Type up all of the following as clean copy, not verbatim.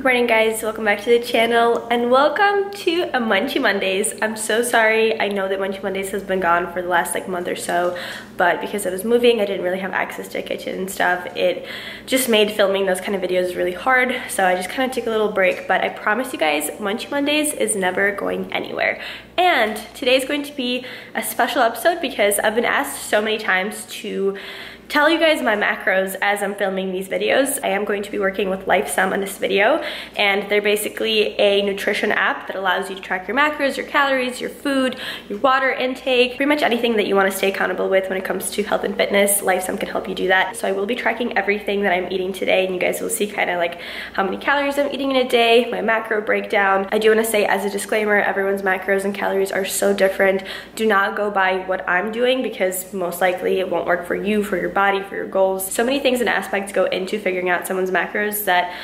morning guys, welcome back to the channel and welcome to a Munchy Mondays. I'm so sorry, I know that Munchy Mondays has been gone for the last month or so, but because I was moving, I didn't really have access to a kitchen and stuff. It just made filming those kind of videos really hard, so I just kind of took a little break, but I promise you guys, Munchy Mondays is never going anywhere. And today's going to be a special episode because I've been asked so many times to tell you guys my macros as I'm filming these videos. I am going to be working with LifeSum in this video, and they're basically a nutrition app that allows you to track your macros, your calories, your food, your water intake, pretty much anything that you want to stay accountable with when it comes to health and fitness. LifeSum can help you do that. So I will be tracking everything that I'm eating today, and you guys will see kind of like how many calories I'm eating in a day, my macro breakdown. I do want to say as a disclaimer, everyone's macros and calories are so different. Do not go by what I'm doing because most likely it won't work for you, for your body, for your goals. So many things and aspects go into figuring out someone's macros that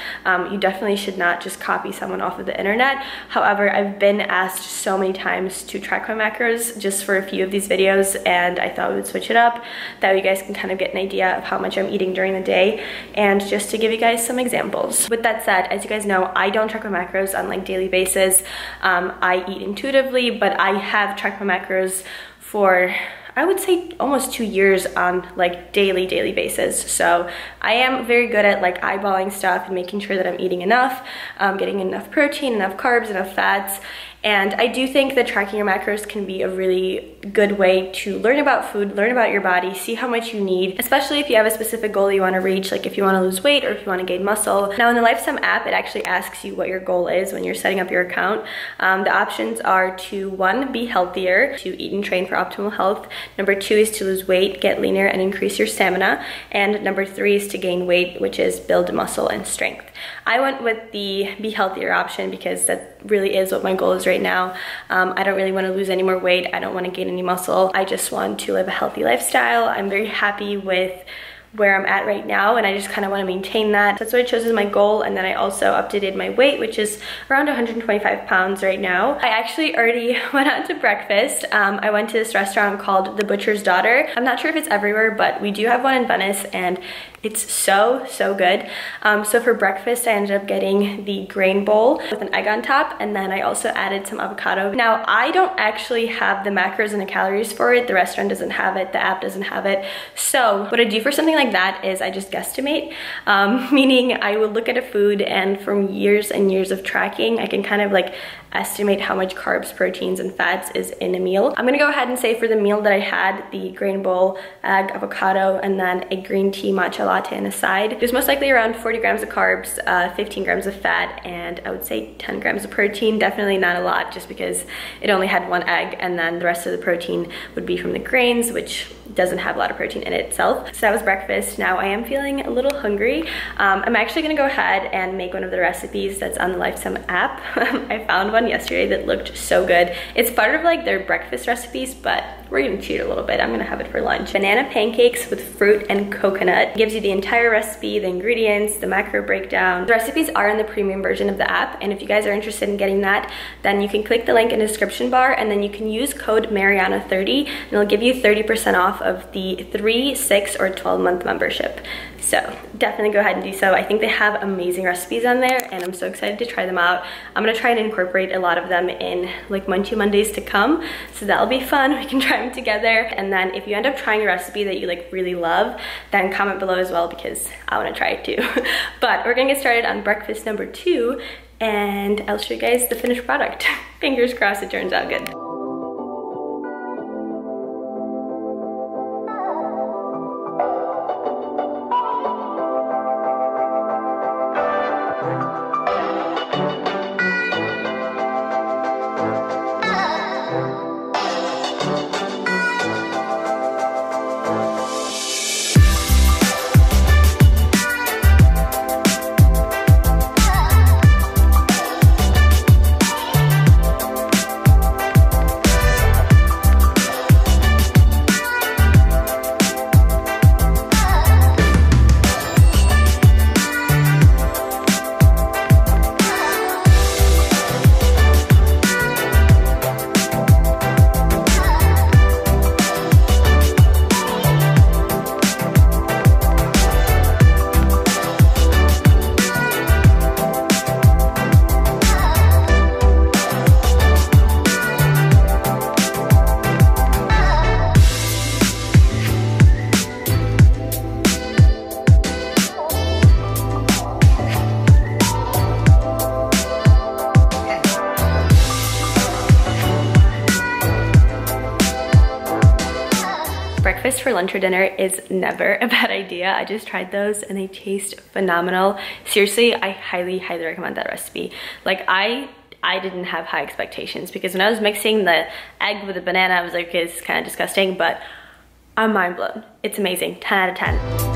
you definitely should not just copy someone off of the internet. However, I've been asked so many times to track my macros just for a few of these videos, and I thought we would switch it up. That way you guys can kind of get an idea of how much I'm eating during the day, and just to give you guys some examples. With that said, as you guys know, I don't track my macros on like daily basis. I eat intuitively, but I have tracked my macros for, I would say, almost 2 years on like daily basis. So I am very good at like eyeballing stuff and making sure that I'm eating enough, getting enough protein, enough carbs, enough fats. And I do think that tracking your macros can be a really good way to learn about food, learn about your body, see how much you need, especially if you have a specific goal you want to reach, like if you want to lose weight or if you want to gain muscle. Now in the LifeSum app, it actually asks you what your goal is when you're setting up your account. The options are to 1, be healthier, to eat and train for optimal health. Number 2 is to lose weight, get leaner, and increase your stamina. And number 3 is to gain weight, which is build muscle and strength. I went with the be healthier option because that really is what my goal is right now. I don't really want to lose any more weight. I don't want to gain any muscle. I just want to live a healthy lifestyle. I'm very happy with where I'm at right now, and I just kind of want to maintain that. That's what I chose as my goal. And then I also updated my weight, which is around 125 pounds right now. I actually already went out to breakfast. I went to this restaurant called The Butcher's Daughter. I'm not sure if it's everywhere, but we do have one in Venice, and it's so good. So for breakfast, I ended up getting the grain bowl with an egg on top, and then I also added some avocado. Now, I don't actually have the macros and the calories for it. The restaurant doesn't have it, the app doesn't have it. So what I do for something like that is I just guesstimate, meaning I will look at a food, and from years and years of tracking, I can kind of like estimate how much carbs, proteins, and fats is in a meal. I'm gonna go ahead and say for the meal that I had, the grain bowl, egg, avocado, and then a green tea matcha latte and a side. There's most likely around 40 grams of carbs, 15 grams of fat, and I would say 10 grams of protein. Definitely not a lot just because it only had 1 egg, and then the rest of the protein would be from the grains, which doesn't have a lot of protein in it itself. So that was breakfast. Now I am feeling a little hungry. I'm actually gonna go ahead and make one of the recipes that's on the LifeSum app. I found one yesterday that looked so good. It's part of like their breakfast recipes, but we're gonna cheat a little bit. I'm gonna have it for lunch. Banana pancakes with fruit and coconut. It gives you the entire recipe, the ingredients, the macro breakdown. The recipes are in the premium version of the app, and if you guys are interested in getting that, then you can click the link in the description bar, and then you can use code Mariana30, and it'll give you 30% off of the 3, 6, or 12-month membership. So definitely go ahead and do so. I think they have amazing recipes on there, and I'm so excited to try them out. I'm gonna try and incorporate a lot of them in like Munchy Mondays to come, so that'll be fun. We can try them together, and then if you end up trying a recipe that you like really love, then comment below as well because I wanna try it too. But we're gonna get started on breakfast number 2, and I'll show you guys the finished product. Fingers crossed it turns out good. breakfast for lunch or dinner is never a bad idea. I just tried those and they taste phenomenal. Seriously, I highly recommend that recipe. Like I didn't have high expectations because when I was mixing the egg with the banana, I was like, okay, this is kind of disgusting, but I'm mind blown. It's amazing, 10 out of 10.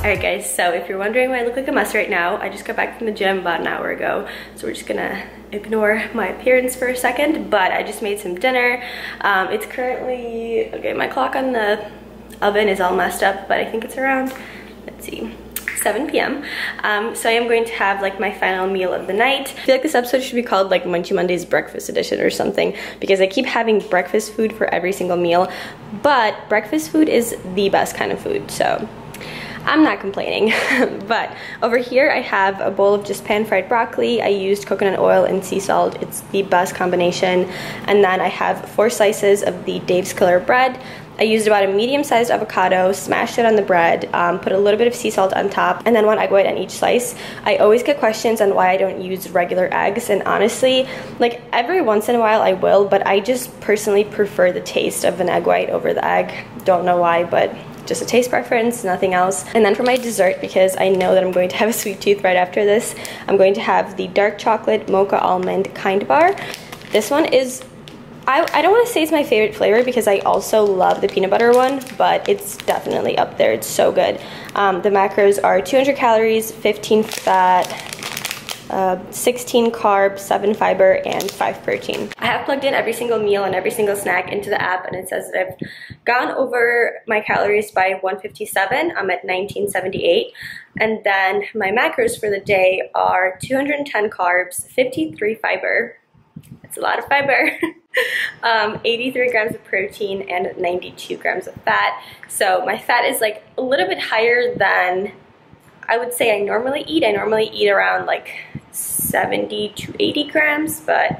Alright guys, so if you're wondering why I look like a mess right now, I just got back from the gym about an hour ago, so we're just gonna ignore my appearance for a second, but I just made some dinner. It's currently, okay, my clock on the oven is all messed up, but I think it's around, let's see, 7 p.m. So I am going to have like my final meal of the night. I feel like this episode should be called like Munchy Mondays breakfast edition or something, because I keep having breakfast food for every single meal, but breakfast food is the best kind of food, so I'm not complaining. But over here I have a bowl of just pan-fried broccoli. I used coconut oil and sea salt. It's the best combination. And then I have 4 slices of the Dave's Killer bread. I used about a medium-sized avocado, smashed it on the bread, put a little bit of sea salt on top, and then 1 egg white on each slice. I always get questions on why I don't use regular eggs, and honestly, like every once in a while I will, but I just personally prefer the taste of an egg white over the egg. Don't know why, but just a taste preference, nothing else. And then for my dessert, because I know that I'm going to have a sweet tooth right after this, I'm going to have the dark chocolate mocha almond kind bar. This one is, I don't want to say it's my favorite flavor because I also love the peanut butter one, but it's definitely up there. It's so good. The macros are 200 calories, 15 fat, 16 carbs, 7 fiber, and 5 protein. I have plugged in every single meal and every single snack into the app, and it says that I've gone over my calories by 157. I'm at 1978. And then my macros for the day are 210 carbs, 53 fiber. It's a lot of fiber. 83 grams of protein and 92 grams of fat. So my fat is like a little bit higher than I would say I normally eat. I normally eat around like 70 to 80 grams, but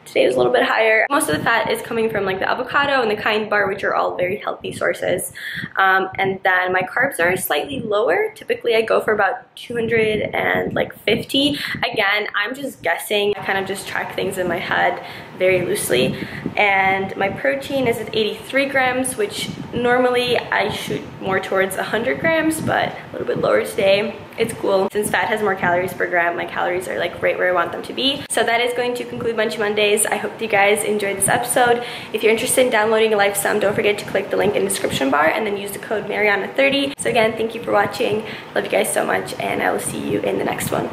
today was a little bit higher. Most of the fat is coming from like the avocado and the kind bar, which are all very healthy sources. And then my carbs are slightly lower. Typically I go for about 250. Again, I'm just guessing. I kind of just track things in my head very loosely. And my protein is at 83 grams, which normally I shoot more towards 100 grams, but a little bit lower today. It's cool. Since fat has more calories per gram, my calories are like right where I want them to be. So that is going to conclude Munchy Mondays. I hope you guys enjoyed this episode. If you're interested in downloading a live sum, don't forget to click the link in the description bar and then use the code Mariana30. So again, thank you for watching. Love you guys so much, and I will see you in the next one.